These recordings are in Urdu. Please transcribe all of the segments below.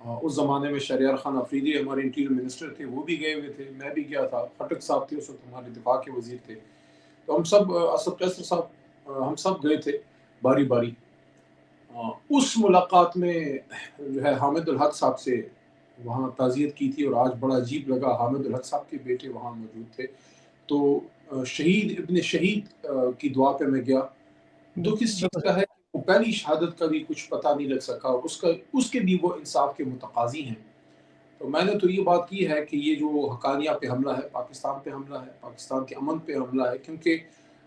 اس زمانے میں شہریار خان افریدی ہمارے انٹیریئر منسٹر تھے، وہ بھی گئے ہوئے تھے، میں بھی گیا تھا، خٹک صاحب تھے اس وقت ہمارے دفاع کے وزیر تھے، تو ہم سب اسد قیصر صاحب ہم سب گئے تھے باری باری۔ اس ملاقات میں جو ہے حامد الحق صاحب سے وہاں تعزیت کی تھی، اور آج بڑا عجیب لگا، حامد الحق صاحب کے بیٹے وہاں موجود تھے، تو شہید ابن شہید کی دعا پہ میں گیا۔ دکھ اس چیز کا ہے کہ وہ پہلی شہادت کا بھی کچھ پتہ نہیں لگ سکا، اور اس کے بھی وہ انصاف کے متقاضی ہیں۔ تو میں نے تو یہ بات کی ہے کہ یہ جو حقانیہ پہ حملہ ہے، پاکستان پہ حملہ ہے، پاکستان کے امن پہ حملہ ہے، کیونکہ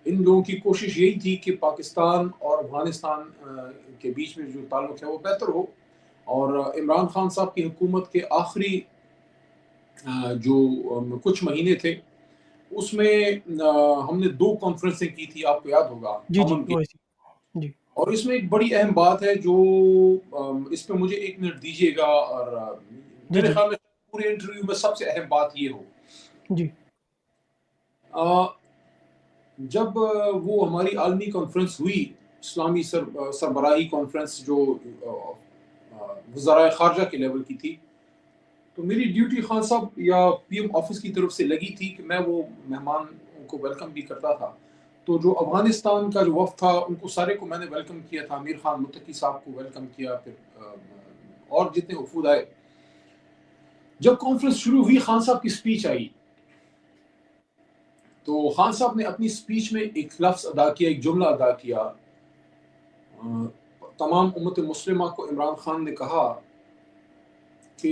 ان لوگوں کی کوشش یہی تھی کہ پاکستان اور افغانستان کے بیچ میں جو تعلق ہے وہ بہتر ہو، اور عمران خان صاحب کی حکومت کے آخری جو کچھ مہینے تھے، اس میں ہم نے 2 کانفرنسیں کی تھی، آپ کو یاد ہوگا، جی جی امن کی۔ جی اور اس میں ایک بڑی اہم بات ہے جو اس پہ مجھے 1 منٹ دیجیے گا، اور جی میرے جی خیال میں پورے انٹرویو میں سب سے اہم بات یہ ہو، جی جب وہ ہماری عالمی کانفرنس ہوئی، اسلامی سربراہی کانفرنس جو وزرائے خارجہ کے لیول کی تھی، تو میری ڈیوٹی خان صاحب یا پی ایم آفس کی طرف سے لگی تھی کہ میں وہ مہمان کو ویلکم بھی کرتا تھا۔ تو جو افغانستان کا جو وفد تھا ان کو سارے کو میں نے ویلکم کیا تھا، امیر خان متقی صاحب کو ویلکم کیا، پھر اور جتنے وفود آئے۔ جب کانفرنس شروع ہوئی، خان صاحب کی سپیچ آئی، تو خان صاحب نے اپنی سپیچ میں ایک لفظ ادا کیا، ایک جملہ ادا کیا۔ تمام امت مسلمہ کو عمران خان نے کہا کہ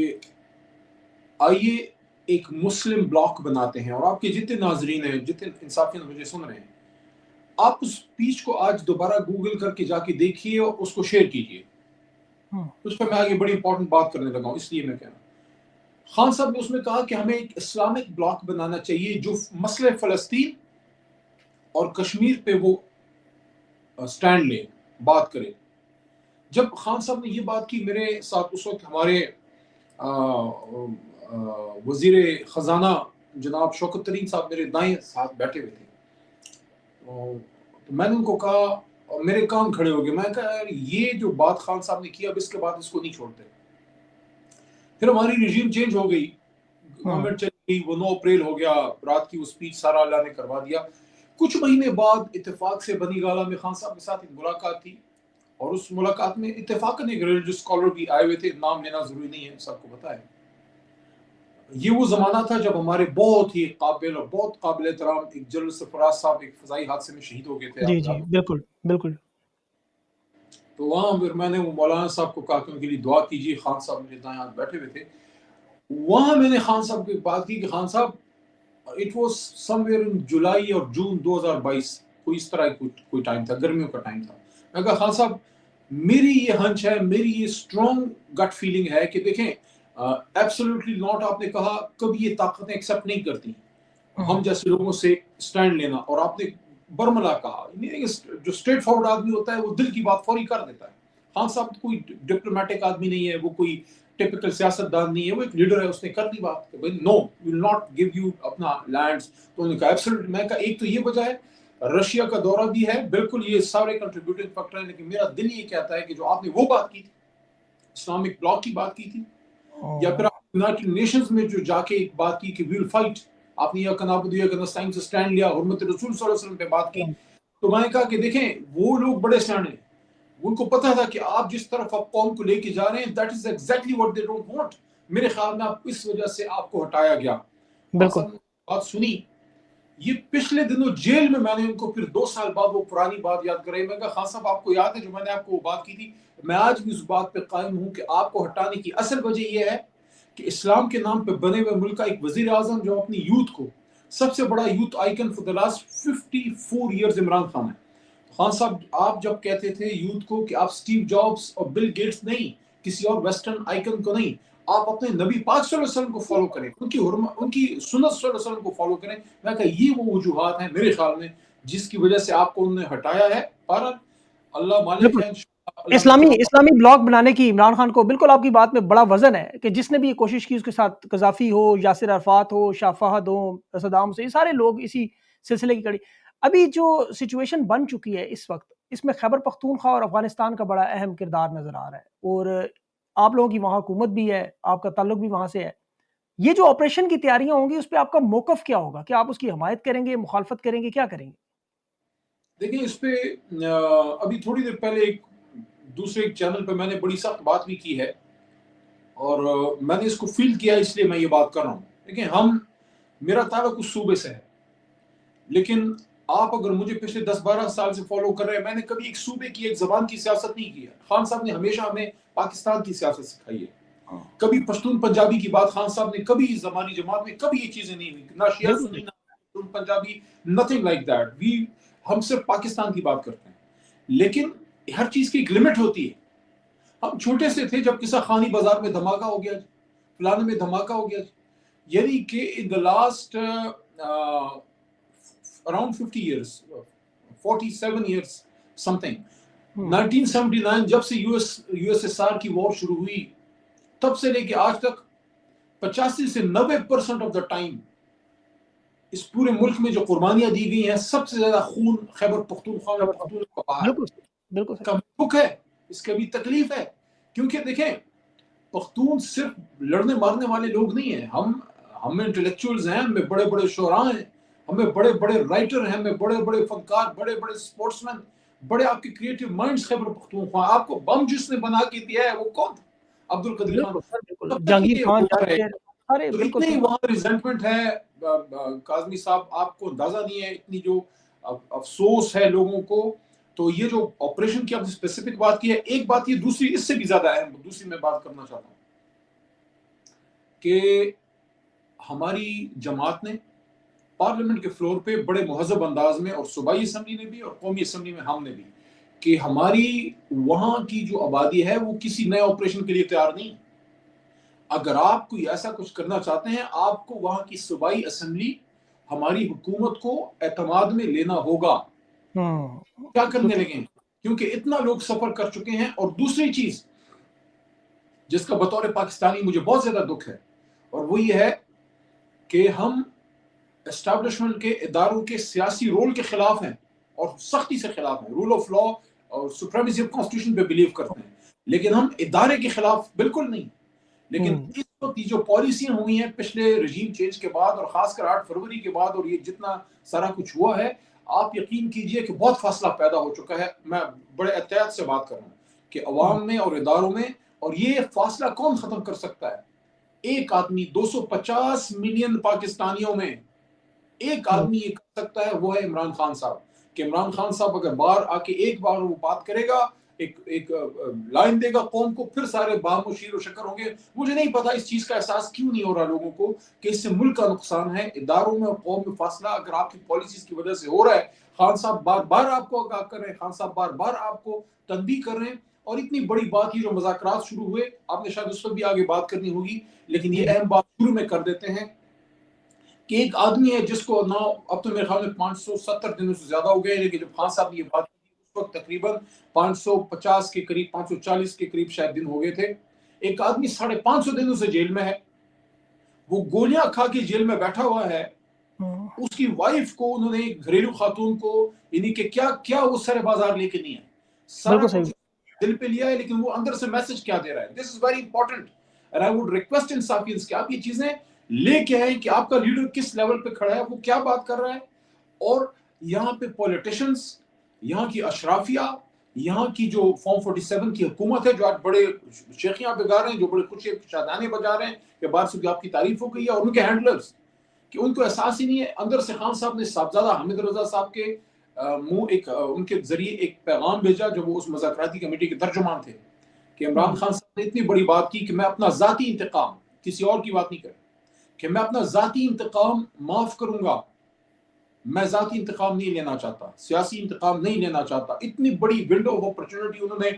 آئیے ایک مسلم بلاک بناتے ہیں، اور آپ کے جتنے ناظرین ہیں، جتنے انصافیوں مجھے سن رہے ہیں، آپ اس سپیچ کو آج دوبارہ گوگل کر کے جا کے دیکھیے اور اس کو شیئر کیجیے۔ اس پہ میں آگے بڑی امپورٹنٹ بات کرنے لگا ہوں، اس لیے میں کہہ رہا ہوں۔ خان صاحب نے اس میں کہا کہ ہمیں ایک اسلامک بلاک بنانا چاہیے جو مسئلہ فلسطین اور کشمیر پہ وہ سٹینڈ لے، بات کرے۔ جب خان صاحب نے یہ بات کی، میرے ساتھ اس وقت ہمارے وزیر خزانہ جناب شوکت ترین صاحب میرے دائیں ساتھ بیٹھے ہوئے تھے، تو میں نے ان کو کہا، اور میرے کان کھڑے ہو گئے، میں کہا یار یہ جو بات خان صاحب نے کی، اب اس کے بعد اس کو نہیں چھوڑتے۔ پھر ہماری رجیم چینج ہو گئی، گورنمنٹ چلی گئی، وہ 9 اپریل ہو گیا، رات کی وہ سپیچ سارا اللہ نے کروا دیا۔ کچھ مہینے بعد اتفاق سے بنی گالہ میں خان صاحب کے ساتھ ایک ملاقات تھی، اور اس ملاقات میں اتفاقاً ایک ریلیجس اسکالر بھی آئے ہوئے تھے، نام لینا ضروری نہیں ہے، سب کو پتہ ہے۔ یہ وہ زمانہ تھا جب ہمارے بہت ہی قابل اور بہت قابل احترام ایک جنرل سرفراز صاحب ایک فضائی حادثے میں شہید ہو گئے تھے، جی آپ جی یاد؟ بالکل بالکل۔ تو وہاں پھر میں نے وہ مولانا صاحب کو کہا کہ ان کے لیے دعا کیجیے، خان صاحب میرے دائیں ہاتھ بیٹھے ہوئے تھے۔ وہاں میں نے خان صاحب کی بات کی کہ خان صاحب اٹ واز سم ویئر ان جولائی اور جون 2022، کوئی اس طرح کوئی ٹائم تھا، گرمیوں کا ٹائم تھا۔ میں کہا خان صاحب میری یہ ہنچ ہے، میری یہ اسٹرانگ گٹ فیلنگ ہے کہ دیکھیں ایبسولوٹلی ناٹ، آپ نے کہا کبھی یہ طاقتیں ایکسیپٹ نہیں کرتی ہم جیسے لوگوں سے سٹینڈ لینا، اور آپ نے برملا کہا، جو اسٹریٹ فارورڈ آدمی ہوتا ہے وہ دل کی بات فوری کر دیتا ہے۔ خان صاحب کوئی ڈپلومیٹک آدمی نہیں ہے، وہ کوئی ٹپیکل سیاست دان نہیں ہے، وہ ایک لیڈر ہے، اس نے کر دی بات کہ نو ول ناٹ گیو یو اپنا لینڈز۔ تو انہوں نے کہا ایبسولوٹ، میں کہا ایک تو یہ وجہ ہے، رشیا کا دورہ بھی ہے، بالکل یہ سارے کنٹریبیوٹنگ فیکٹر ہیں، لیکن میرا دل یہ کہتا ہے کہ جو آپ نے وہ بات کی تھی، اسلامک بلاک کی بات کی تھی، یا پھر آپ یونائٹڈ نیشنز میں جو جا کے ایک بات کی کہ ویل فائٹ، آپ نے یا نعبد و ایاک نستعین سے سٹینڈ لیا، حرمت رسول صلی اللہ علیہ وسلم پہ بات کی، تو میں نے کہا کہ دیکھیں وہ لوگ بڑے سیانے ہیں، ان کو پتا تھا کہ آپ جس طرف آپ قوم کو لے کے جا رہے ہیں that is exactly what they don't want. میرے خیال میں آپ اس وجہ سے آپ کو ہٹایا گیا۔ خان بالکل صاحب نے بات سنی، یہ پچھلے دنوں جیل میں میں نے ان کو پھر 2 سال بعد وہ پرانی بات یاد کرائی۔ میں کہا خان صاحب آپ کو یاد ہے جو میں نے آپ کو وہ بات کی تھی؟ میں آج بھی اس بات پہ قائم ہوں کہ آپ کو ہٹانے کی اصل وجہ یہ ہے کہ اسلام کے نام پہ بنے ہوئے ملک کا ایک وزیر اعظم جو اپنی یوتھ کو، سب سے بڑا youth icon for the last 54 years Imran Khan ہے۔ خان صاحب آپ جب کہتے تھے یوتھ کو کہ آپ سٹیو جابس اور بل گیٹس نہیں، کسی اور ویسٹرن آئیکن کو نہیں، آپ اپنے نبی پاک صلی اللہ علیہ وسلم کو فالو کریں، ان کی سنت صلی اللہ علیہ وسلم کو فالو کریں۔ میں کہا یہ وہ وجوہات ہیں میرے خیال میں جس کی وجہ سے آپ کو انہوں نے ہٹایا ہے۔ بہرحال اللہ مالک بالکل، ہے، انشاءاللہ اللہ نے جو اسلامی بلاک بنانے کی عمران خان کو، بالکل آپ کی بات میں بڑا وزن ہے کہ جس نے بھی یہ کوشش کی، اس کے ساتھ قذافی ہو، یاسر عرفات ہو، شاہ فہد ہو، صدام حسین، یہ سارے لوگ اسی سلسلے کی کڑی۔ ابھی جو سچویشن بن چکی ہے اس وقت، اس میں خیبر پختونخوا اور افغانستان کا بڑا اہم کردار نظر آ رہا ہے، اور آپ لوگوں کی وہاں حکومت بھی ہے, آپ کا تعلق بھی وہاں سے ہے, یہ جو آپریشن کی تیاریاں ہوں گی اس پہ آپ کا موقف کیا ہوگا؟ کیا آپ اس کی حمایت کریں گے, مخالفت کریں گے, کیا کریں گے؟ دیکھیں اس پہ ابھی تھوڑی دیر پہلے ایک دوسرے چینل پہ میں نے بڑی سخت بات بھی کی ہے, اور میں نے اس کو فیل کیا, اس لیے میں یہ بات کر رہا ہوں. دیکھیں میرا تعلق اس صوبے سے ہے, لیکن آپ اگر مجھے پچھلے 10-12 سال سے فالو کر رہے ہیں, میں نے کبھی ایک صوبے کی, ایک زبان کی سیاست نہیں کی ہے. خان صاحب نے ہمیشہ ہمیں پاکستان کی سیاست سکھائی ہے. کبھی پشتون پنجابی کی بات خان صاحب نے کبھی زمانی جماعت میں کبھی یہ چیزیں نہیں ہوئی, نہ شیعہ سنی, نہ Pashtun Punjabi, nothing like that. ہم صرف پاکستان کی بات کرتے ہیں, لیکن ہر چیز کی ایک لمٹ ہوتی ہے. ہم چھوٹے سے تھے جب قصہ خانی بازار میں دھماکہ ہو گیا, فلانے میں دھماکہ ہو گیا, یعنی کہ ان the last around 50 years, 47 years something, 1979 جب سے یو ایس ایس آر کی وار شروع ہوئی, تب سے لے کے آج تک 85 سے 90% آف دا ٹائم اس پورے ملک میں جو قربانیاں دی گئی ہیں, سب سے زیادہ خون خیبر پختونخوا میں پختونخوا کا بالکل دکھ ہے, اس کی بھی تکلیف ہے. کیونکہ دیکھیں پختون صرف لڑنے مارنے والے لوگ نہیں ہیں, ہم انٹلیکچوئلز ہیں, ہمیں بڑے بڑے شعراء ہیں, ہمیں بڑے بڑے رائٹر ہیں, ہمیں بڑے بڑے فنکار, بڑے بڑے سپورٹس مین, بڑے آپ کے کریٹو مائنڈز خیبر پختونخوا. آپ کو بم جس نے بنا کے دیا ہے وہ کون تھا؟ عبدالقدیر خان. جہانگیر خان, تو اتنی وہاں ریزنٹمنٹ ہے کاظمی صاحب, آپ کو اندازہ نہیں ہے اتنی جو افسوس ہے لوگوں کو. تو یہ جو آپریشن کی آپ نے اسپیسیفک بات کی ہے, ایک بات یہ, دوسری اس سے بھی زیادہ اہم, دوسری میں بات کرنا چاہتا ہوں کہ ہماری جماعت نے پارلیمنٹ کے فلور پہ بڑے مہذب انداز میں, اور صوبائی اسمبلی نے بھی اور قومی اسمبلی میں ہم نے بھی, کہ ہماری وہاں کی جو آبادی ہے وہ کسی نئے آپریشن کے لیے تیار نہیں. اگر آپ کوئی ایسا کچھ کرنا چاہتے ہیں, آپ کو وہاں کی صوبائی اسمبلی ہماری حکومت کو اعتماد میں لینا ہوگا. کیا کرنے لگیں, کیونکہ اتنا لوگ سفر کر چکے ہیں. اور دوسری چیز جس کا بطور پاکستانی مجھے بہت زیادہ دکھ ہے, اور وہ یہ ہے کہ ہم اسٹیبلشمنٹ کے اداروں کے سیاسی رول کے خلاف ہیں, اور سختی سے خلاف ہیں. رول آف لا اور سپریمیسی آف کانسٹیٹیوشن پہ بلیو کرتے ہیں, لیکن ہم ادارے کے خلاف بالکل نہیں. لیکن اس وقت جو پالیسیاں ہوئی ہیں پچھلے رجیم چینج کے بعد, اور خاص کر 8 فروری کے بعد, اور یہ جتنا سارا کچھ ہوا ہے, آپ یقین کیجئے کہ بہت فاصلہ پیدا ہو چکا ہے. میں بڑے احتیاط سے بات کر رہا ہوں کہ عوام میں اور اداروں میں, اور یہ فاصلہ کون ختم کر سکتا ہے؟ ایک آدمی, 250 ملین پاکستانیوں میں ایک آدمی یہ کر سکتا ہے, وہ ہے عمران خان صاحب. کہ عمران خان صاحب اگر باہر آ کے ایک بار وہ بات کرے گا, ایک لائن دے گا قوم کو, پھر سارے بام و شیر و شکر ہوں گے. مجھے نہیں پتا اس چیز کا احساس کیوں نہیں ہو رہا لوگوں کو کہ اس سے ملک کا نقصان ہے. اداروں میں اور قوم میں فاصلہ اگر آپ کی پالیسیز کی وجہ سے ہو رہا ہے, خان صاحب بار بار آپ کو آگاہ کر رہے ہیں, خان صاحب بار بار آپ کو تنبیہ کر رہے ہیں. اور اتنی بڑی بات یہ جو مذاکرات شروع ہوئے, آپ نے شاید اس پر بھی آگے بات کرنی ہوگی, لیکن یہ اہم بات شروع میں کر دیتے ہیں کہ ایک آدمی ہے جس کو نا, اب تو میرے خیال میں 570 دنوں سے زیادہ ہو گئے, لیکن جب خان صاحب نے یہ بات کی اس وقت تقریباً 550 کے قریب, 540 کے قریب شاید دن ہو گئے تھے. ایک آدمی 550 دنوں سے جیل میں ہے, وہ گولیاں کھا کے جیل میں بیٹھا ہوا ہے. اس کی وائف کو انہوں نے, گھریلو خاتون کو, یعنی کہ کیا وہ سر بازار لے کے نہیں ہے, سارا کچھ دل پہ لیا ہے, لیکن وہ اندر سے میسج کیا دے رہا ہے. This is very important, and I would request Insafians کہ آپ یہ چیزیں لے کے آئیں کہ آپ کا لیڈر کس لیول پہ کھڑا ہے, وہ کیا بات کر رہا ہے. اور یہاں پہ پولیٹیشنز, یہاں کی اشرافیہ, یہاں کی جو فارم 47 کی حکومت ہے, جو آج بڑے شیخیاں بگا رہے ہیں, جو بڑے خوشی شادانے بجا رہے ہیں کہ باہر سے آپ کی تعریف ہو گئی ہے, اور ان کے ہینڈلرز کہ ان کو احساس ہی نہیں ہے. اندر سے خان صاحب نے صاحبزادہ حامد رضا صاحب کے منہ ایک ان کے ذریعے ایک پیغام بھیجا, جو وہ اس مذاکراتی کمیٹی کے ترجمان تھے, کہ عمران خان صاحب نے اتنی بڑی بات کی کہ میں اپنا ذاتی انتقام, کسی اور کی بات نہیں کروں, کہ میں اپنا ذاتی انتقام معاف کروں گا, میں ذاتی انتقام نہیں لینا چاہتا, سیاسی انتقام نہیں لینا چاہتا. اتنی بڑی ونڈو آف اپرچونٹی انہوں نے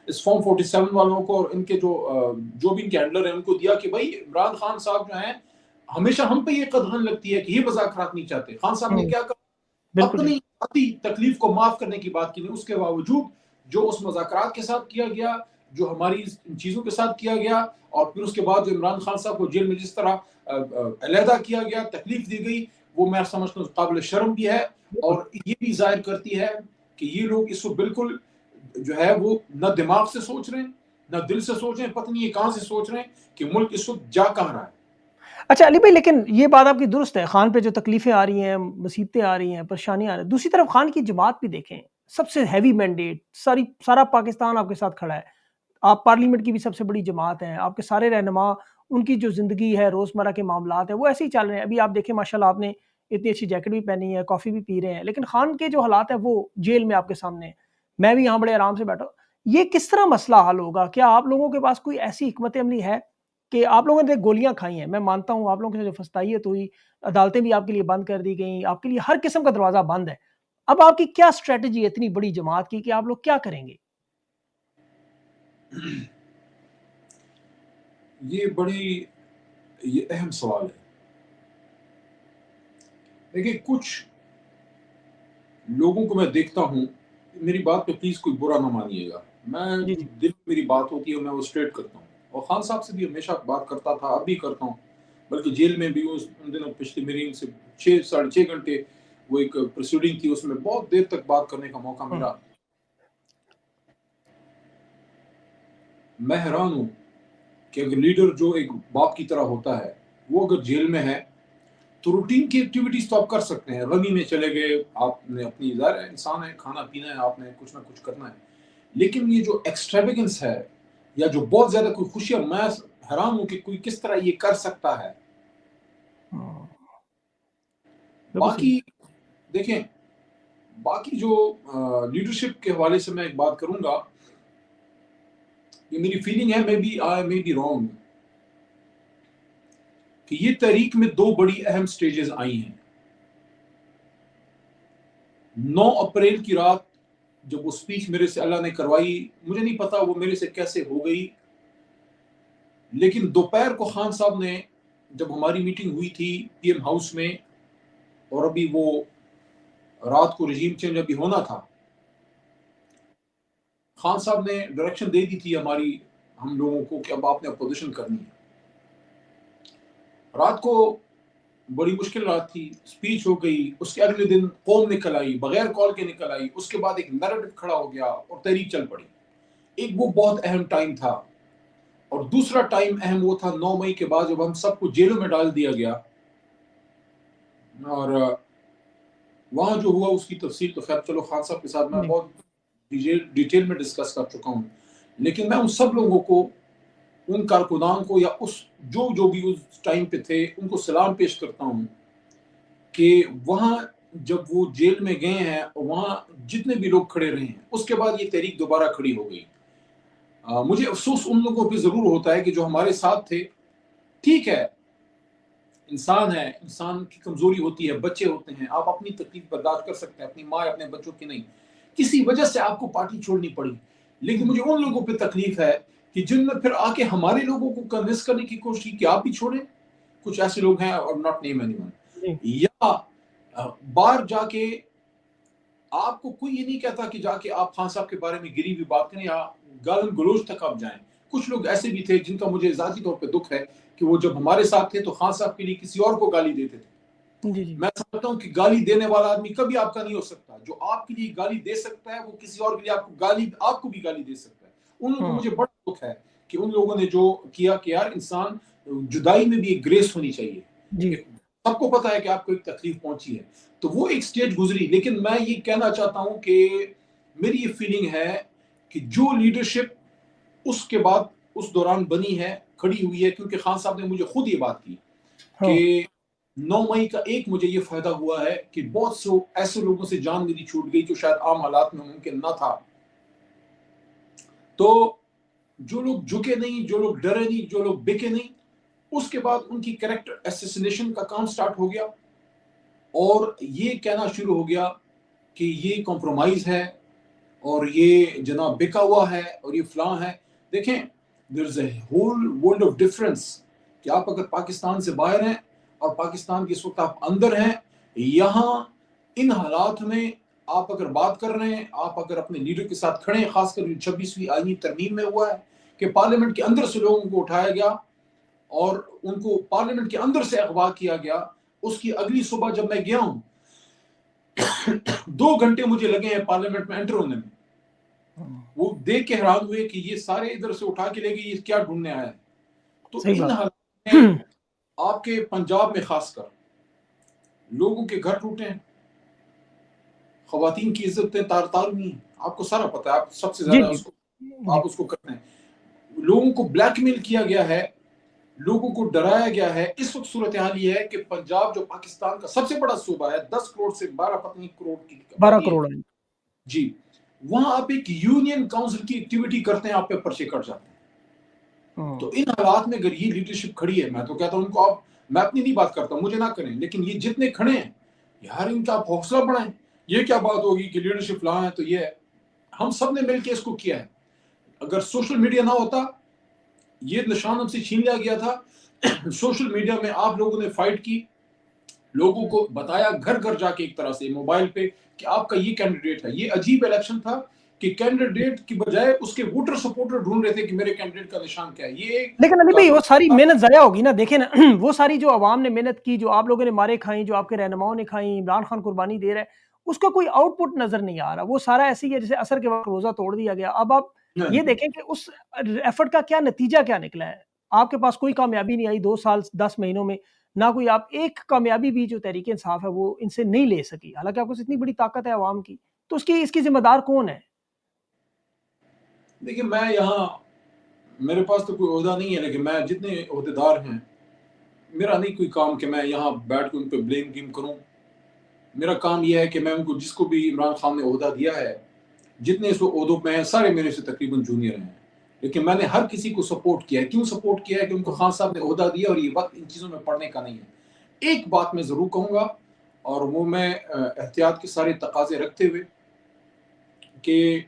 اس فارم 47 والوں کو اور ان کے جو بھی ان کے ہینڈلر ہیں ان کو دیا, کہ بھائی عمران خان صاحب جو ہیں, ہمیشہ ہم پہ یہ قدغن لگتی ہے کہ یہ مذاکرات نہیں چاہتے. خان صاحب نے کیا کہا, اپنی ذاتی تکلیف کو معاف کرنے کی بات کی. اس کے باوجود جو اس مذاکرات کے ساتھ کیا گیا, جو ہماری ان چیزوں کے ساتھ کیا گیا, اور پھر اس کے بعد جو عمران خان صاحب کو جیل میں جس طرح علیحدہ کیا گیا, تکلیف دی گئی, وہ میں سمجھتا ہوں قابل شرم بھی ہے. اور یہ بھی ظاہر کرتی ہے کہ یہ لوگ اس کو بالکل جو ہے وہ نہ دماغ سے سوچ رہے ہیں, نہ دل سے سوچ رہے ہیں، پتہ نہیں یہ کہاں سے سوچ رہے ہیں کہ ملک اس وقت جا کہاں رہا ہے۔ اچھا علی بھائی، لیکن یہ بات آپ کی درست ہے، خان پہ جو تکلیفیں آ رہی ہیں، مصیبتیں آ رہی ہیں، پریشانیاں آ رہی ہیں، دوسری طرف خان کی جماعت بھی دیکھیں، سب سے ہیوی مینڈیٹ، سارا پاکستان آپ کے ساتھ کھڑا ہے، آپ پارلیمنٹ کی بھی سب سے بڑی جماعت ہیں، آپ کے سارے رہنما، ان کی جو زندگی ہے، روزمرہ کے معاملات ہیں، وہ ایسے ہی چل رہے ہیں۔ ابھی آپ دیکھیں ماشاءاللہ آپ نے اتنی اچھی جیکٹ بھی پہنی ہے، کافی بھی پی رہے ہیں، لیکن خان کے جو حالات ہیں وہ جیل میں آپ کے سامنے ہیں، میں بھی یہاں بڑے آرام سے بیٹھا ہوں۔ یہ کس طرح مسئلہ حل ہوگا؟ کیا آپ لوگوں کے پاس کوئی ایسی حکمت عملی ہے کہ آپ لوگوں نے گولیاں کھائی ہیں، میں مانتا ہوں آپ لوگوں کے جو فسطائیت ہوئی، عدالتیں بھی آپ کے لیے بند کر دی گئیں، آپ کے لیے ہر قسم کا دروازہ بند ہے، اب آپ کی کیا اسٹریٹجی ہے اتنی بڑی جماعت کی کہ آپ لوگ کیا کریں گے؟ یہ اہم سوال ہے۔ دیکھیں، کچھ لوگوں کو میں دیکھتا ہوں، میری بات پہ پلیز کوئی برا نہ مانیے گا، میں جی جو جی دل میں میری بات ہوتی ہے میں وہ اسٹریٹ کرتا ہوں، اور خان صاحب سے بھی ہمیشہ بات کرتا تھا، اب بھی کرتا ہوں، بلکہ جیل میں بھی ان دنوں پچھلی میری ان سے 6 گھنٹے وہ ایک پروسیڈنگ تھی، اس میں بہت دیر تک بات کرنے کا موقع ہاں، ملا۔ میں حیران ہوں کہ اگر لیڈر جو ایک باپ کی طرح ہوتا ہے، وہ اگر جیل میں ہے تو روٹین کی ایکٹیویٹیز تو آپ کر سکتے ہیں، غمی میں چلے گئے، آپ نے اپنی ظاہر ہے انسان ہے، کھانا پینا ہے، آپ نے کچھ نہ کچھ کرنا ہے، لیکن یہ جو ایکسٹراویگنس ہے یا جو بہت زیادہ کوئی خوشیاں، میں حیران ہوں کہ کوئی کس طرح یہ کر سکتا ہے۔ ہاں، بالکل صحیح۔ باقی دیکھیں، باقی جو لیڈرشپ کے حوالے سے میں ایک بات کروں گا، یہ میری فیلنگ ہے، آئی مے بی رانگ، کہ یہ تحریک میں 2 بڑی اہم سٹیجز آئی ہیں۔ 9 اپریل کی رات جب وہ سپیچ میرے سے اللہ نے کروائی، مجھے نہیں پتا وہ میرے سے کیسے ہو گئی، لیکن دوپہر کو خان صاحب نے جب ہماری میٹنگ ہوئی تھی پی ایم ہاؤس میں، اور ابھی وہ رات کو رجیم چینج ابھی ہونا تھا، خان صاحب نے ڈائریکشن دے دی تھی ہم لوگوں کو کہ اب آپ نے اپوزیشن کرنی ہے۔ رات کو بڑی مشکل رات تھی، سپیچ ہو گئی، اس کے اگلے دن قوم نکل آئی، بغیر کال کے نکل آئی، اس کے بعد ایک نیریٹو کھڑا ہو گیا اور تحریک چل پڑی۔ ایک وہ بہت اہم ٹائم تھا، اور دوسرا ٹائم اہم وہ تھا 9 مئی کے بعد جب ہم سب کو جیلوں میں ڈال دیا گیا، اور وہاں جو ہوا اس کی تفصیل تو خیر چلو خان صاحب کے ساتھ میں جی بہت ڈیٹیل میں ڈسکس کر چکا ہوں، لیکن میں ان سب لوگوں کو، ان کارکنان کو، یا جو بھی اس ٹائم پہ تھے، ان کو سلام پیش کرتا ہوں کہ وہاں جب وہ جیل میں گئے ہیں، وہاں جتنے بھی لوگ کھڑے رہے ہیں، اس کے بعد یہ تحریک دوبارہ کھڑی ہو گئی۔ مجھے افسوس ان لوگوں پہ ضرور ہوتا ہے کہ جو ہمارے ساتھ تھے، ٹھیک ہے، انسان ہے، انسان کی کمزوری ہوتی ہے، بچے ہوتے ہیں، آپ اپنی تکلیف برداشت کر سکتے ہیں، اپنی ماں اپنے بچوں کی نہیں، کسی وجہ سے آپ کو پارٹی چھوڑنی پڑی، لیکن مجھے ان لوگوں پہ تکلیف ہے کہ جن نے پھر آ کے ہمارے لوگوں کو کنونس کرنے کی کوشش کی کہ آپ بھی چھوڑیں۔ کچھ ایسے لوگ ہیں، اور ناٹ نیم اینی ون، جی یا باہر جا کے آپ کو کوئی یہ نہیں کہتا کہ جا کے آپ خان صاحب کے بارے میں گری ہوئی بات کریں یا گالن گلوچ تک آپ جائیں۔ کچھ لوگ ایسے بھی تھے جن کا مجھے ذاتی طور پہ دکھ ہے کہ وہ جب ہمارے ساتھ تھے تو خان صاحب کے لیے کسی اور کو گالی دیتے تھے۔ جی جی میں سمجھتا ہوں کہ گالی دینے والا آدمی کبھی آپ کا نہیں ہو سکتا، جو آپ کے لیے گالی دے سکتا ہے وہ کسی اور کے لیے آپ کو بھی گالی دے سکتا ہے۔ ان لوگوں کو ہاں مجھے بڑا دکھ ہے کہ ان لوگوں نے جو کیا کہ یار انسان جدائی میں بھی ایک گریس ہونی چاہیے، جی سب کو پتا ہے کہ آپ کو ایک تکلیف پہنچی ہے، تو وہ ایک سٹیج گزری، لیکن میں یہ کہنا چاہتا ہوں کہ میری یہ فیلنگ ہے کہ جو لیڈرشپ اس کے بعد اس دوران بنی ہے، کھڑی ہوئی ہے، کیونکہ خان صاحب نے مجھے خود یہ بات کی ہاں کہ 9 مئی کا ایک مجھے یہ فائدہ ہوا ہے کہ بہت سے ایسے لوگوں سے جان میری چھوٹ گئی جو شاید عام حالات میں ممکن نہ تھا۔ تو جو لوگ جھکے نہیں، جو لوگ ڈرے نہیں، جو لوگ بکے نہیں، اس کے بعد ان کی کریکٹر اسیسینیشن کا کام سٹارٹ ہو گیا، اور یہ کہنا شروع ہو گیا کہ یہ کمپرومائز ہے، اور یہ جناب بکا ہوا ہے، اور یہ فلاں ہے۔ دیکھیں، there is a whole world of difference کہ آپ اگر پاکستان سے باہر ہیں اور پاکستان کے اس وقت آپ اندر ہیں، یہاں ان حالات میں آپ اگر بات کر رہے ہیں، آپ اگر اپنے لیڈر کے ساتھ کھڑے ہیں، خاص کر 26ویں آئینی ترمیم میں ہوا ہے کہ پارلیمنٹ کے اندر سے لوگوں کو اٹھایا گیا اور ان کو پارلیمنٹ کے اندر سے اغوا کیا گیا۔ اس کی اگلی صبح جب میں گیا ہوں 2 گھنٹے مجھے لگے ہیں پارلیمنٹ میں انٹر ہونے میں، وہ دیکھ کے حیران ہوئے کہ یہ سارے ادھر سے اٹھا کے لے گئے، یہ کیا ڈھونڈنے آیا ہے. تو صحیح ان بات. حالات میں آپ کے پنجاب میں خاص کر لوگوں کے گھر ٹوٹے ہیں، خواتین کی عزتیں تار تار ہوئی ہیں. آپ کو سارا پتا ہے، آپ سب سے جی زیادہ جی اس کو جی. آپ اس کو کرتے ہیں. لوگوں کو بلیک میل کیا گیا ہے، لوگوں کو ڈرایا گیا ہے. اس وقت صورتحال یہ ہے کہ پنجاب جو پاکستان کا سب سے بڑا صوبہ ہے، 10 کروڑ سے 12 پتہ نہیں کروڑ کی 12 آبادی ہے کروڑ ہے. جی، وہاں آپ ایک یونین کاؤنسل کی ایکٹیویٹی کرتے ہیں، آپ پہ پرچے کٹ جاتے ہیں. تو ان حالات میں اگر یہ لیڈرشپ کھڑی ہے، میں تو کہتا ہوں ان کو، آپ، میں اپنی نہیں بات کرتا، مجھے نہ کریں، لیکن یہ جتنے کھڑے ہیں یار ان کا آپ حوصلہ بڑھائیں. یہ کیا بات ہوگی کہ لیڈرشپ لائیں؟ تو یہ ہم سب نے مل کے اس کو کیا ہے. اگر سوشل میڈیا نہ ہوتا، یہ نشان ہم سے چھین لیا گیا تھا. سوشل میڈیا میں آپ لوگوں نے فائٹ کی، لوگوں کو بتایا گھر گھر جا کے ایک طرح سے موبائل پہ کہ آپ کا یہ کینڈیڈیٹ ہے. یہ عجیب الیکشن تھا کہ کینڈیڈیٹ کی بجائے اس کے ووٹر سپورٹر ڈھونڈ رہے تھے کہ میرے کینڈیڈیٹ کا نشان کیا ہے. یہ لیکن علی بھائی وہ ساری محنت ضائع ہوگی نا. دیکھیں نا وہ ساری جو عوام نے محنت کی، جو آپ لوگوں نے مارے کھائیں، جو آپ کے رہنماؤں نے کھائیں، عمران خان قربانی دے رہا ہے، اس کا کوئی آؤٹ پٹ نظر نہیں آ رہا. وہ سارا ایسے ہی ہے جیسے عصر کے وقت روزہ توڑ دیا گیا. اب آپ یہ دیکھیں کہ اس ایفرٹ کا کیا نتیجہ کیا نکلا ہے. آپ کے پاس کوئی کامیابی نہیں آئی 2 سال 10 مہینوں میں. نہ کوئی آپ ایک کامیابی بھی جو تحریک انصاف ہے وہ ان سے نہیں لے سکی، حالانکہ آپ کو اتنی بڑی طاقت ہے عوام کی. تو اس کی ذمہ دار کون ہے؟ دیکھیں، میں یہاں، میرے پاس تو کوئی عہدہ نہیں ہے، لیکن میں جتنے عہدیدار ہیں، میرا نہیں کوئی کام کہ میں یہاں بیٹھ کے ان پہ بلیم گیم کروں. میرا کام یہ ہے کہ میں ان کو، جس کو بھی عمران خان نے عہدہ دیا ہے، جتنے اس عہدوں پہ ہیں، سارے میرے سے تقریباً جونیئر ہیں، لیکن میں نے ہر کسی کو سپورٹ کیا ہے. کیوں سپورٹ کیا ہے؟ کہ ان کو خان صاحب نے عہدہ دیا، اور یہ وقت ان چیزوں میں پڑھنے کا نہیں ہے. ایک بات میں ضرور کہوں گا، اور وہ میں احتیاط کے سارے تقاضے رکھتے ہوئے، کہ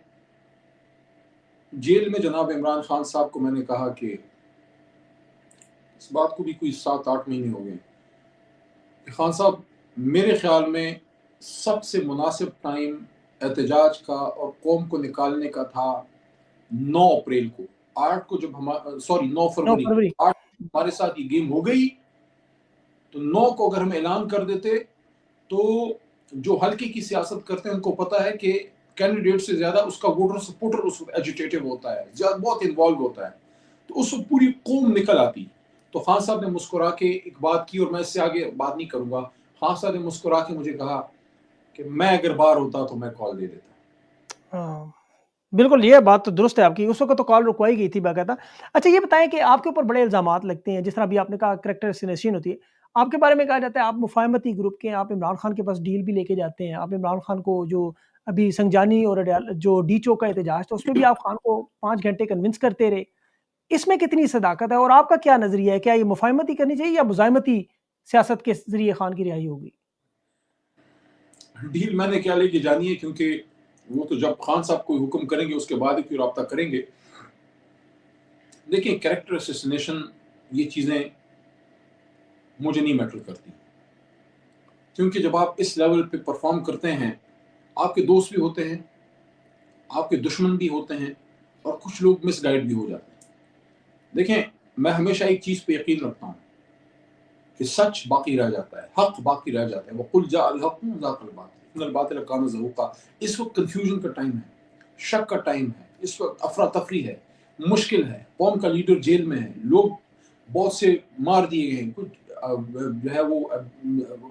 جیل میں جناب عمران خان صاحب کو میں نے کہا کہ اس بات کو بھی کوئی 7-8 مہینے ہو گئے کہ خان صاحب، میرے خیال میں سب سے مناسب ٹائم احتجاج کا اور قوم کو نکالنے کا تھا 9 اپریل کو. 8 کو جب 9 9 فروری کو فروری 8 ہمارے ساتھ یہ گیم ہو گئی، تو 9 کو اگر ہم اعلان کر دیتے، تو جو حلقے کی سیاست کرتے ہیں ان کو پتا ہے کہ کینڈیڈیٹ سے زیادہ اس کا ووٹر سپورٹر اس وقت ایجیٹیٹو ہوتا ہے، زیادہ بہت انوالو ہوتا ہے، تو اس وقت پوری قوم نکل آتی. تو خان صاحب نے مسکرا کے ایک بات کی، اور میں اس سے آگے بات نہیں کروں گا. خان صاحب نے مسکرا کے مجھے کہا کہ میں اگر باہر ہوتا تو میں کال دے دیتا. ہاں بالکل، یہ بات تو درست ہے آپ کی. اس وقت تو کال رکوائی گئی تھی باقاعدہ. اچھا یہ بتائیں کہ آپ کے اوپر بڑے الزامات لگتے ہیں، جس طرح ابھی آپ نے کہا کریکٹر اسینیشن ہوتی ہے. آپ کے بارے میں کہا جاتا ہے آپ مفاہمتی گروپ کے ہیں، آپ عمران خان کے پاس ڈیل بھی لے کے جاتے ہیں. آپ عمران خان کو جو ابھی سنجانی اور جو ڈی چوک کا احتجاج تھا اس میں بھی آپ خان کو 5 گھنٹے کنونس کرتے رہے. اس میں کتنی صداقت ہے، اور آپ کا کیا نظریہ ہے؟ کیا یہ مفاہمتی کرنی چاہیے یا مزاحمتی سیاست کے ذریعے خان کی رہائی ہوگی؟ ڈیل میں نے کیا لے کے جانی ہے، کیونکہ وہ تو جب خان صاحب کوئی حکم کریں گے اس کے بعد ہی کوئی رابطہ کریں گے. دیکھیں، کریکٹر اسیسنیشن، یہ چیزیں مجھے نہیں میٹر کرتی، کیونکہ جب آپ اس لیول پہ پرفارم کرتے ہیں، آپ کے دوست بھی ہوتے ہیں، آپ کے دشمن بھی ہوتے ہیں، اور کچھ لوگ مس گائیڈ بھی ہو جاتے ہیں. دیکھیں، میں ہمیشہ ایک چیز پہ یقین رکھتا ہوں کہ سچ باقی رہ جاتا ہے، حق باقی رہ جاتا ہے. وَقُلْ جَاءَ الْحَقُّ وَزَهَقَ الْبَاطِلُ إِنَّ الْبَاطِلَ كَانَ زَهُوقًا. اس وقت کنفیوژن کا ٹائم ہے، شک کا ٹائم ہے، اس وقت افراتفری ہے، مشکل ہے. قوم کا لیڈر جیل میں ہے، لوگ بہت سے مار دیے گئے ہیں، کچھ جو ہے وہ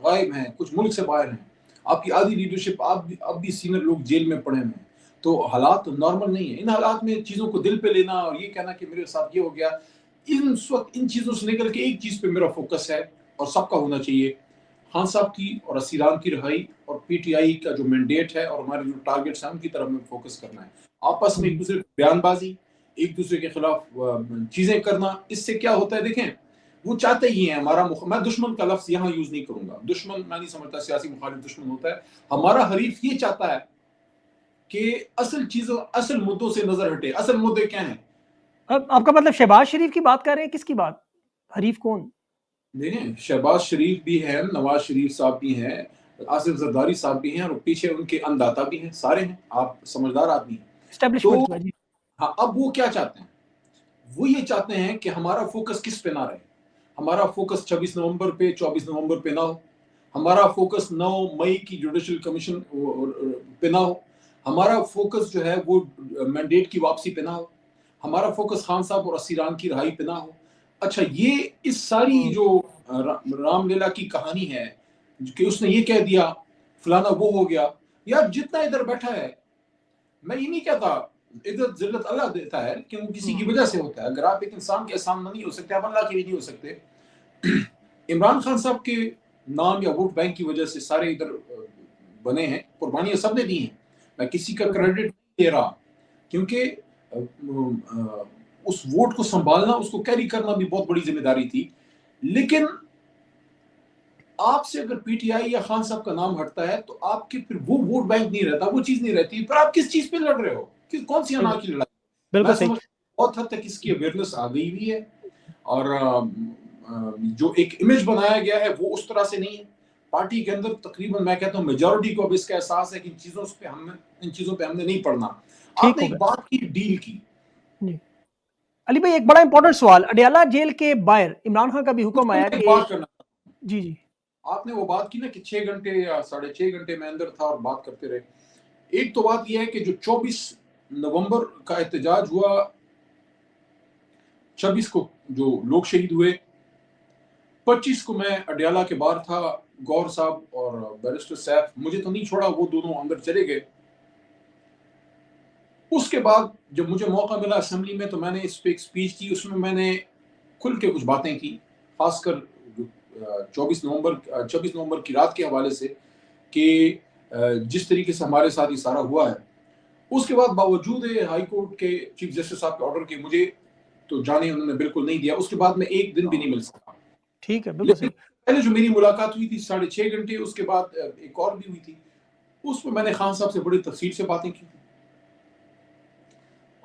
غائب ہیں، کچھ ملک سے باہر ہیں. آپ کی آدھی لیڈرشپ، اب بھی سینئر لوگ جیل میں پڑے ہوئے ہیں. تو حالات نارمل نہیں ہیں. ان حالات میں چیزوں کو دل پہ لینا اور یہ کہنا کہ میرے ساتھ یہ ہو گیا، اس وقت ان چیزوں سے نکل کے ایک چیز پہ میرا فوکس ہے، اور سب کا ہونا چاہیے، خان صاحب کی اور اسیران کی رہائی، اور پی ٹی آئی کا جو مینڈیٹ ہے اور ہمارے جو ٹارگیٹس ہیں ان کی طرف میں فوکس کرنا ہے. آپس میں ایک دوسرے کو بیان بازی، ایک دوسرے کے خلاف چیزیں کرنا، اس سے کیا ہوتا ہے؟ دیکھیں، وہ چاہتے ہی ہیں ہمارا میں دشمن کا لفظ یہاں یوز نہیں کروں گا. دشمن میں نہیں سمجھتا سیاسی مخالف دشمن ہوتا ہے. ہمارا حریف یہ چاہتا ہے کہ اصل چیزوں، اصل مدوں سے نظر ہٹے. اصل مدے کیا ہیں؟ آپ کا مطلب شہباز شریف کی بات کر رہے ہیں؟ کس کی بات؟ حریف کون؟ دیکھیں، شہباز شریف بھی ہیں، نواز شریف صاحب بھی ہیں، آصف زرداری صاحب بھی ہیں، اور پیچھے ان کے انداتا بھی ہیں، سارے ہیں. آپ سمجھدار آدمی ہیں. تو اسٹیبلشمنٹ کی وجہ. ہاں، اب وہ کیا چاہتے ہیں؟ وہ یہ چاہتے ہیں کہ ہمارا فوکس کس پہ نہ رہے. ہمارا فوکس 26 نومبر پہ، 24 نومبر پہ نہ ہو. ہمارا فوکس 9 مئی کی جوڈیشل کمیشن پہ نہ ہو. ہمارا فوکس جو ہے وہ مینڈیٹ کی واپسی پہ نہ ہو، ہمارا فوکس خان صاحب اور اسیران کی رہائی پہ نہ ہو. اچھا یہ اس ساری جو رام لیلا کی کہانی ہے کہ اس نے یہ کہہ دیا فلانا وہ ہو گیا، یار جتنا ادھر بیٹھا ہے میں یہ نہیں کہتا عزت ذلت اللہ دیتا ہے کہ وہ کسی کی وجہ سے ہوتا ہے. اگر آپ ایک انسان کے احسان نہیں ہو سکتے آپ اللہ کے بھی نہیں ہو سکتے. عمران خان صاحب کے نام یا ووٹ بینک کی وجہ سے سارے ادھر بنے ہیں، قربانیاں سب نے دی ہیں، میں کسی کا کریڈٹ نہیں دے رہا، کیونکہ اس ووٹ کو سنبھالنا اس کو کیری کرنا بھی بہت بڑی ذمہ داری تھی. لیکن آپ سے اگر پی ٹی آئی یا خان صاحب کا نام ہٹتا ہے تو آپ کے پھر وہ ووٹ بینک نہیں رہتا، وہ چیز نہیں رہتی، پھر آپ کس چیز پہ لڑ رہے ہو، کون سی انا کی لڑائی. بالکل میں صحیح. سمجھ بہت حد تک اس کی اویئرنیس آ گئی ہوئی ہے، اور جو ایک امیج بنایا گیا ہے وہ اس طرح سے نہیں ہے. پارٹی کے اندر تقریباً میں کہتا ہوں میجورٹی کو اب اس کا احساس ہے کہ ان چیزوں پہ ہم نے نہیں پڑھنا. آپ ٹھیک نے ہو ایک گیا بات کی ڈیل کی. جی. علی بھائی ایک بڑا امپورٹنٹ سوال، اڈیالہ جیل کے باہر عمران خان کا بھی حکم آیا ایک کہ بات کرنا، جی جی آپ نے وہ بات کی نا کہ 6 گھنٹے یا 6.5 گھنٹے میں اندر تھا اور بات کرتے رہے. ایک تو بات یہ ہے کہ جو 24 نومبر کا احتجاج ہوا، 26 کو جو لوگ شہید ہوئے، 25 کو میں اڈیالہ کے باہر تھا، گور صاحب اور بیرسٹر سیف مجھے تو نہیں چھوڑا، وہ دونوں اندر چلے گئے. اس کے بعد جب مجھے موقع ملا اسمبلی میں تو میں نے اس پہ ایک سپیچ کی، اس میں میں نے کھل کے کچھ باتیں کی، خاص کر 26 نومبر کی رات کے حوالے سے کہ جس طریقے سے ہمارے ساتھ یہ سارا ہوا ہے. اس کے بعد باوجود ہائی کورٹ کے چیف جسٹس صاحب کے آرڈر کے مجھے تو جانے انہوں نے بالکل نہیں دیا. اس کے بعد میں ایک دن بھی نہیں مل سکا. ٹھیک ہے بالکل لیکن صحیح. پہلے جو میری ملاقات ہوئی تھی 6.5 گھنٹے، اس کے بعد ایک اور بھی ہوئی تھی، اس میں نے خان صاحب سے بڑی تفصیل سے باتیں کی تھی.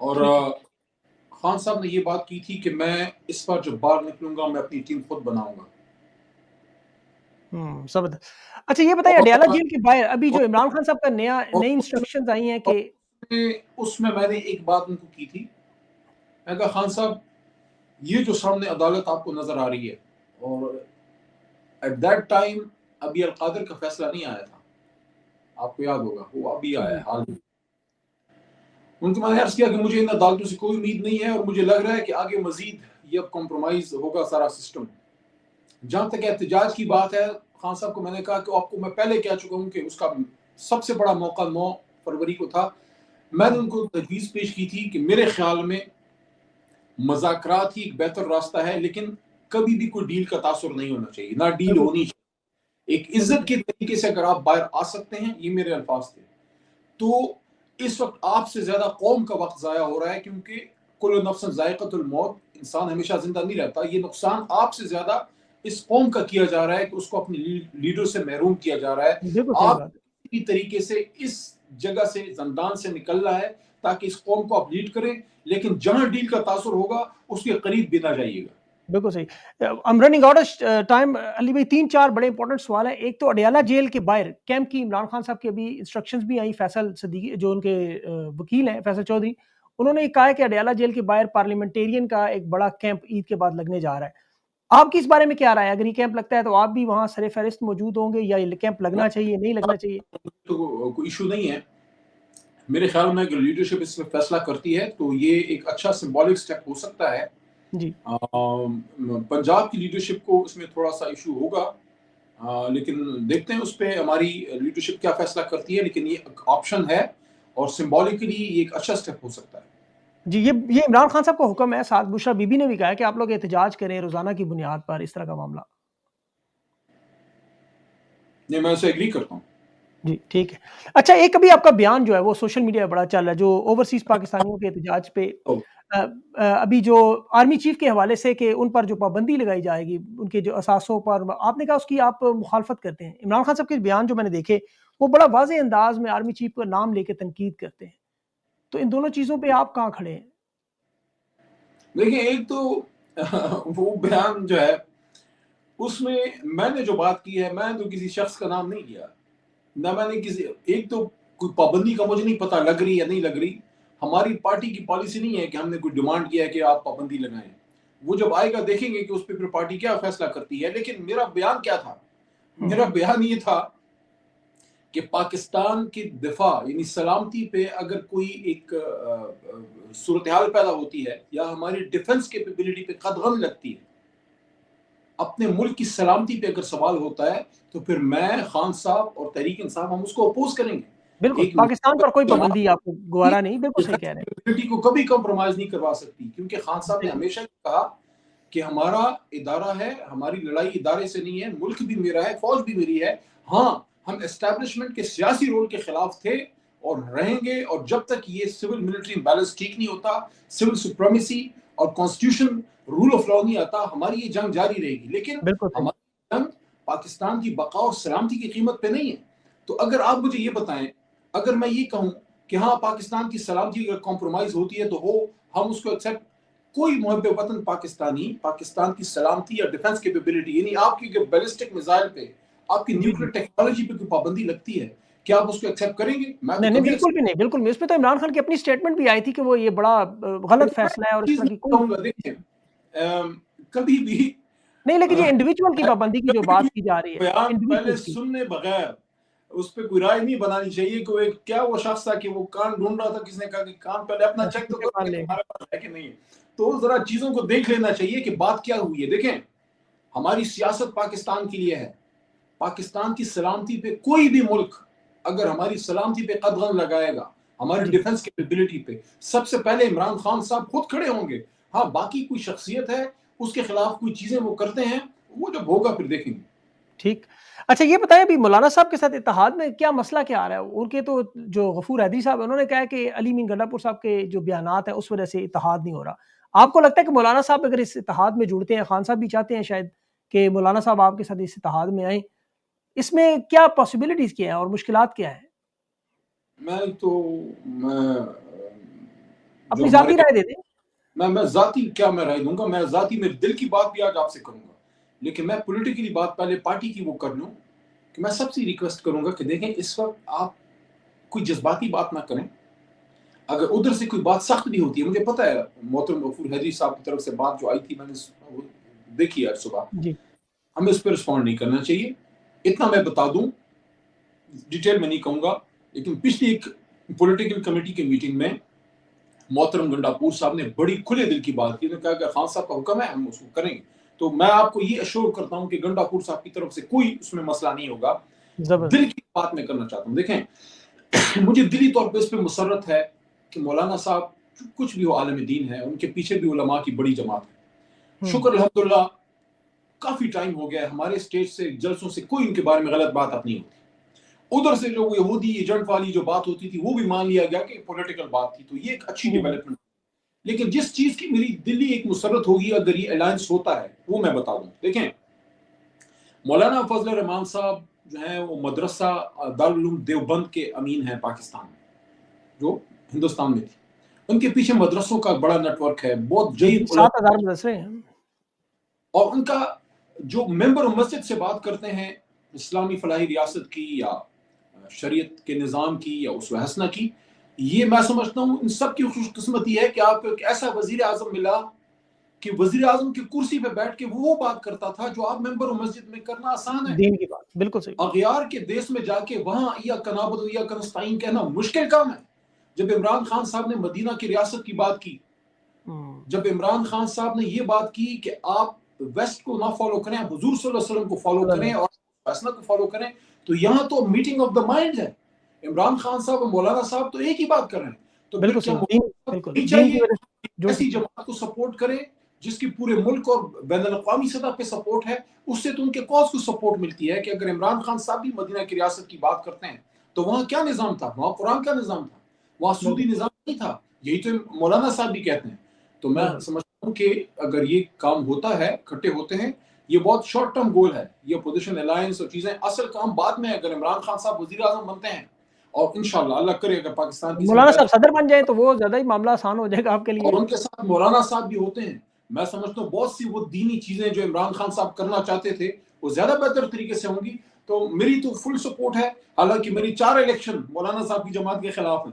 اور ٹھیک ہے. خان صاحب نے یہ بات کی تھی کہ میں اس بار جب باہر نکلوں گا میں اپنی ٹیم خود بناؤں گا. زبردست. اچھا یہ بتائیے اڈیالہ جیل کے باہر ابھی جو عمران خان صاحب کا نئی انسٹرکشنز آئی ہیں کہ اس میں نے ایک بات ان کو کی تھی، میں نے کہا خان صاحب یہ جو سامنے عدالت آپ کو نظر آ رہی ہے، اور ایٹ دیٹ ٹائم ابھی القادر کا فیصلہ نہیں آیا تھا، آپ کو یاد ہوگا وہ ابھی آیا ہے حال میں. ان کو میں نے عرض کیا کہ مجھے ان عدالتوں سے کوئی امید نہیں ہے اور مجھے لگ رہا ہے کہ آگے مزید یہ اب کمپرومائز ہوگا سارا سسٹم. جہاں تک احتجاج کی بات ہے، خان صاحب کو میں نے کہا کہ آپ کو میں پہلے کہہ چکا ہوں کہ اس کا سب سے بڑا موقع 9 فروری کو تھا. میں نے ان کو تجویز پیش کی تھی کہ میرے خیال میں مذاکرات ہی ایک بہتر راستہ ہے، لیکن کبھی بھی کوئی ڈیل کا تاثر نہیں ہونا چاہیے، نہ ڈیل ہونی چاہیے. ایک عزت کے طریقے سے اگر آپ باہر آ سکتے ہیں، یہ میرے الفاظ تھے. تو اس وقت آپ سے زیادہ قوم کا وقت ضائع ہو رہا ہے، کیونکہ کل نفس ذائقۃ الموت، انسان ہمیشہ زندہ نہیں رہتا. یہ نقصان آپ سے زیادہ اس قوم کا کیا جا رہا ہے کہ اس کو اپنی لیڈر سے محروم کیا جا رہا ہے. بالکل صحیح آپ بات ہے. کسی طریقے سے اس جگہ سے زندان سے نکلنا ہے تاکہ اس قوم کو آپ لیڈ کریں، لیکن جہاں ڈیل کا تاثر ہوگا اس کے قریب بھی نہ جائیے گا. بالکل صحیح. I'm running out of time. علی بھائی 3-4 بڑے امپورٹنٹ سوال ہیں. ایک تو اڈیالہ جیل کے باہر کیمپ کی عمران خان صاحب کی ابھی انسٹرکشنز بھی آئی، فیصل صدیقی جو ان کے وکیل ہیں فیصل چودھری، انہوں نے کہا ہے کہ اڈیالہ جیل کے باہر پارلیمنٹیرین کا ایک بڑا کیمپ عید کے بعد لگنے جا رہا ہے. آپ کی اس بارے میں کیا رائے ہے؟ اگر یہ کیمپ لگتا ہے تو آپ بھی وہاں سر فہرست موجود ہوں گے یا یہ کیمپ لگنا چاہیے نہیں لگنا چاہیے؟ تو کوئی ایشو نہیں ہے میرے خیال میں. اگر لیڈرشپ اس میں فیصلہ کرتی ہے تو یہ ایک اچھا سمبولک سٹیپ ہو سکتا ہے. جی پنجاب کی لیڈرشپ کو اس میں تھوڑا سا ایشو ہوگا، لیکن دیکھتے ہیں اس پہ ہماری لیڈرشپ کیا فیصلہ کرتی ہے. لیکن یہ آپشن ہے اور سمبولکلی یہ ایک اچھا سٹیپ ہو سکتا ہے. جی یہ عمران خان صاحب کا حکم ہے. ساتھ بشرا بی بی نے بھی کہا ہے کہ آپ لوگ احتجاج کریں روزانہ کی بنیاد پر، اس طرح کا معاملہ. نہیں، میں اسے ایگری کرتا ہوں. جی ٹھیک ہے. اچھا ایک ابھی آپ کا بیان جو ہے وہ سوشل میڈیا پہ بڑا چل رہا ہے، جو اوورسیز پاکستانیوں کے احتجاج پہ ابھی جو آرمی چیف کے حوالے سے کہ ان پر جو پابندی لگائی جائے گی ان کے جو اثاثوں پر، آپ نے کہا اس کی آپ مخالفت کرتے ہیں. عمران خان صاحب کے بیان جو میں نے دیکھے وہ بڑا واضح انداز میں آرمی چیف کا نام لے کے تنقید کرتے ہیں. تو ان دونوں چیزوں پہ آپ کہاں کھڑے ہیں؟ دیکھیں ایک تو وہ بیان جو ہے اس میں نے جو بات کی ہے، میں تو کسی شخص کا نام نہیں لیا، نہ میں نے کسی ایک تو کوئی پابندی کا مجھے نہیں پتا لگ رہی یا نہیں لگ رہی. ہماری پارٹی کی پالیسی نہیں ہے کہ ہم نے کوئی ڈیمانڈ کیا ہے کہ آپ پابندی لگائیں. وہ جب آئے گا دیکھیں گے کہ اس پہ پھر پارٹی کیا فیصلہ کرتی ہے. لیکن میرا بیان کیا تھا؟ میرا بیان یہ تھا کہ پاکستان کی دفاع یعنی سلامتی پہ اگر کوئی ایک صورتحال پیدا ہوتی ہے یا ہماری ڈیفنس کیپیبلٹی پہ قدغن لگتی ہے، اپنے ملک کی سلامتی پہ اگر سوال ہوتا ہے تو پھر میں، خان صاحب اور تحریک انصاف ہم اس کو اپوز کریں گے. بالکل ایک پاکستان پر کوئی پابندی آپ کو گوارا نہیں، بالکل صحیح کہہ رہے ہیں. کیپیبلٹی کو کبھی کمپرومائز نہیں کروا سکتی، کیونکہ خان صاحب نے ہمیشہ کہا کہ ہمارا ادارہ ہے، ہماری لڑائی ادارے سے نہیں ہے، ملک بھی میرا ہے، فوج بھی میری ہے. ہاں ہم اسٹیبلشمنٹ کے سیاسی رول کے خلاف تھے اور رہیں گے، اور جب تک یہ سول ملٹری بیلنس ٹھیک نہیں ہوتا، سول سپریمیسی اور کانسٹیٹیوشن رول آف لا نہیں آتا، ہماری یہ جنگ جاری رہے گی. لیکن بالکل صحیح. ہماری جنگ پاکستان کی بقا اور سلامتی کی قیمت پہ نہیں ہے. تو اگر آپ مجھے یہ بتائیں، اگر میں یہ کہوں کہ ہاں پاکستان کی سلامتی اگر کمپرومائز ہوتی ہے تو ہم اس کو ایکسیپٹ، کوئی محب وطن پاکستانی پاکستان کی سلامتی یا ڈیفنس کیپیبلٹی یعنی آپ کی بیلسٹک میزائل پہ، آپ کی جی نیوکلیر ٹیکنالوجی پہ کوئی پابندی لگتی ہے، کیا آپ اس کو ایکسیپٹ کریں گے؟ میں نہیں تو نہیں کبھی بالکل بھی نہیں، بالکل نہیں. اس پہ تو عمران خان کی اپنی اسٹیٹمنٹ بھی آئی تھی کہ وہ یہ بڑا غلط فیصلہ ہے اور اس چیز طرح کی نہیں کوئی کہوں گا. دیکھیں کبھی بھی نہیں، لیکن یہ انڈیویجول کی پابندی کی جو کبھی بات بھی کی جا رہی ہے بیان پہلے انڈیویجول کی. سننے بغیر اس پہ کوئی رائے نہیں بنانی چاہیے. کہ کیا وہ شخص تھا کہ وہ کان ڈھونڈ رہا تھا، کس نے کہا کہ کان پہلے اپنا چیک تو کرو کہ تمہارے پاس ہے کہ نہیں ہے. تو ذرا چیزوں کو دیکھ لینا چاہیے کہ بات کیا ہوئی ہے. دیکھیں ہماری سیاست پاکستان کے لیے ہے. پاکستان کی سلامتی پہ کوئی بھی ملک اگر ہماری سلامتی پہ قدغن لگائے گا، ہماری جی ڈیفنس کیپیبلٹی پہ، سب سے پہلے عمران خان صاحب خود کھڑے ہوں گے. ہاں باقی کوئی شخصیت ہے اس کے خلاف کوئی چیزیں وہ کرتے ہیں، وہ جب ہوگا پھر دیکھیں گے. ٹھیک. اچھا یہ بتائیں ابھی مولانا صاحب کے ساتھ اتحاد میں کیا مسئلہ کیا آ رہا ہے؟ ان کے تو جو غفور حیدری صاحب انہوں نے کہا ہے کہ علی مین گنڈا پور صاحب کے جو بیانات ہیں اس وجہ سے اتحاد نہیں ہو رہا. آپ کو لگتا ہے کہ مولانا صاحب اگر اس اتحاد میں جڑتے ہیں، خان صاحب بھی چاہتے ہیں شاید کہ مولانا صاحب آپ کے ساتھ اس اتحاد میں آئیں، اس میں کیا پاسبلٹیز کیا ہیں اور مشکلات کیا ہیں؟ میں جو اپنی ہمارے ذاتی رائے دے دیں. میں ذاتی کیا میں رائے دوں گا، میں ذاتی میرے دل کی بات بھی آج آپ سے کروں گا، لیکن میں پولیٹیکلی بات پہلے پارٹی کی وہ کر لوں. کہ میں سب سے ریکویسٹ کروں گا کہ دیکھیں اس وقت آپ کوئی جذباتی بات نہ کریں. اگر ادھر سے کوئی بات سخت بھی ہوتی ہے، مجھے پتا ہے محترم غفور حیدری صاحب کی طرف سے بات جو آئی تھی میں نے دیکھی آج صبح، جی ہمیں اس پہ رسپونڈ نہیں کرنا چاہیے. اتنا میں بتا دوں، ڈیٹیل میں نہیں کہوں گا، لیکن پچھلی ایک پولیٹیکل کمیٹی کی میٹنگ میں محترم گنڈا پور صاحب نے بڑی کھلے دل کی بات کی. انہوں نے کہا کہ خان صاحب کا حکم ہے ہم اس کو کریں گے. تو میں آپ کو یہ اشور کرتا ہوں کہ گنڈا پور صاحب کی طرف سے کوئی اس میں مسئلہ نہیں ہوگا. دل کی بات میں کرنا چاہتا ہوں. دیکھیں مجھے دلی طور پہ اس پہ مسرت ہے کہ مولانا صاحب کچھ بھی وہ عالم دین ہے، ان کے پیچھے بھی علماء کی بڑی جماعت ہے. شکر الحمدللہ کافی ٹائم ہو گیا ہے ہمارے اسٹیج سے جلسوں سے کوئی ان کے بارے میں غلط بات اب نہیں ہوتی. ادھر سے جو یہودی ایجنٹ والی جو بات ہوتی تھی وہ بھی مان لیا گیا کہ پولیٹیکل بات تھی، تو یہ ایک اچھی ڈیولپمنٹ. لیکن جس چیز کی میری دلی ایک مسرت ہوگی اگر یہ الائنس ہوتا ہے وہ میں بتا دوں. دیکھیں مولانا فضل الرحمان صاحب جو ہیں وہ مدرسہ دارالعلوم دیوبند کے امین ہیں پاکستان میں، جو ہندوستان میں تھی. ان کے پیچھے مدرسوں کا بڑا نیٹ ورک ہے، بہت جید 7,000 مدرسے ہیں. اور ان کا جو ممبر مسجد سے بات کرتے ہیں اسلامی فلاحی ریاست کی یا شریعت کے نظام کی یا اسوہ حسنہ کی، یہ میں سمجھتا ہوں ان سب کی خوش قسمتی ہے کہ آپ کو ایک ایسا وزیر اعظم ملا کہ وزیر اعظم کی کرسی پہ بیٹھ کے وہ بات کرتا تھا جو آپ ممبر مسجد میں کرنا آسان ہے. دین کی بات بالکل صحیح. اغیار کے دیس میں جا کے وہاں یا کنابت و یا کنستائن کہنا مشکل کام ہے. جب عمران خان صاحب نے مدینہ کی ریاست کی بات کی، جب عمران خان صاحب نے یہ بات کی کہ آپ ویسٹ کو نہ فالو کریں، آپ حضور صلی اللہ علیہ وسلم کو فالو کریں اور فیصلہ کو فالو کریں، تو یہاں تو میٹنگ آف دا مائنڈ ہے. عمران خان صاحب اور مولانا صاحب تو ایک ہی بات کر رہے ہیں. تو پھر کیا نہیں چاہیے ایسی جماعت کو سپورٹ کرے جس کی پورے ملک اور بین الاقوامی سطح پہ سپورٹ ہے؟ اس سے تو ان کے کاز کو سپورٹ ملتی ہے. کہ اگر عمران خان صاحب بھی مدینہ کی ریاست کی بات کرتے ہیں تو وہاں کیا نظام تھا؟ وہاں قرآن کا نظام تھا، وہاں سودی نظام نہیں تھا. یہی تو مولانا صاحب بھی کہتے ہیں. تو میں سمجھتا ہوں کہ اگر یہ کام ہوتا ہے، کھٹے ہوتے ہیں، یہ بہت شارٹ ٹرم گول ہے، یہ اپوزیشن الائنس اور چیزیں، اصل کام بعد میں ہے. اگر عمران خان صاحب وزیر اعظم بنتے ہیں اور انشاءاللہ اللہ کرے اگر پاکستان کی مولانا صاحب صدر بن جائیں تو وہ زیادہ ہی معاملہ آسان ہو جائے گا آپ کے لیے. اور ان کے ساتھ مولانا صاحب بھی ہوتے ہیں، میں سمجھتا ہوں بہت سی وہ دینی چیزیں جو عمران خان صاحب کرنا چاہتے تھے وہ زیادہ بہتر طریقے سے ہوں گی. تو میری تو فل سپورٹ ہے، حالانکہ میری 4 الیکشن مولانا صاحب کی جماعت کے خلاف ہیں.